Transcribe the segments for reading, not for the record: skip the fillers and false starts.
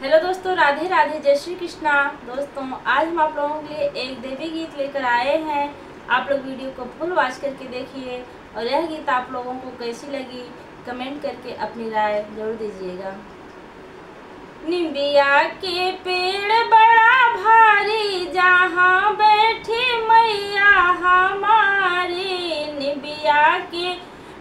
Hello दोस्तों, राधे राधे, जय श्री कृष्णा। दोस्तों आज हम आप लोगों के लिए एक देवी गीत लेकर आए हैं। आप लोग वीडियो को फुल वॉच करके देखिए और यह गीत आप लोगों को कैसी लगी कमेंट करके अपनी राय जरूर दीजिएगा। निबिया के पेड़ बड़ा भारी, जहाँ बैठी मैया हमारी। निबिया के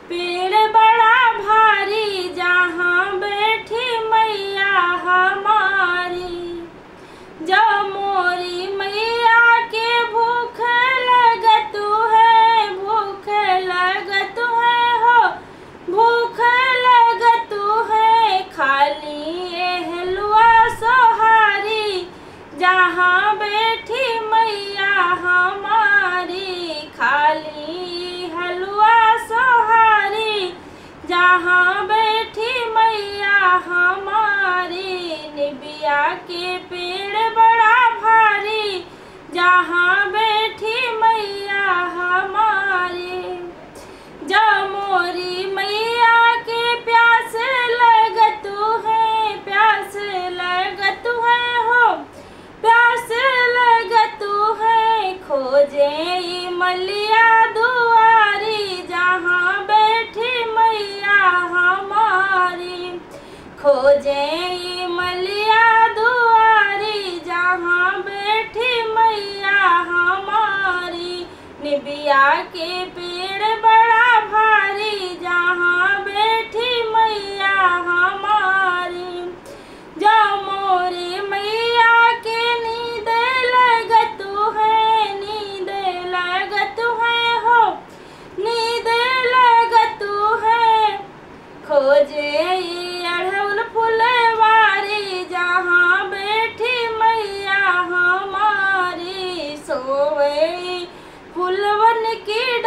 पेड़ बड़ा भारी, जहाँ बैठी मैया हमारी। जब मोरी मैया के भूख लगत है, भूख लगत है हो, भूख लगत है। खाली हलवा सोहारी, जहाँ बैठी मैया हमारी। खाली हलवा सोहारी, जहाँ बैठी मैया हमारी। निबिया के पेड़ बड़ा भारी, जहाँ बैठी मैया हमारी। जब मोरी मैया के प्यास लगत है, प्यास लगत है हो, प्यास लगत है। खोजे मलिया दुआरी, जहाँ बैठी मैया हमारी। खोजे मलिया दुआरी, जहाँ बैठी मैया हमारी। निबिया के पेड़ बड़ा भारी, जहाँ बैठी मैया हमारी। जब मोरी मैया के नींद लगत है, नींद लगत है हो, नींद लगत है। खोजे अड़हुल फुलवारी, जहाँ बैठी मैया हमारी। सोवे फुलवन की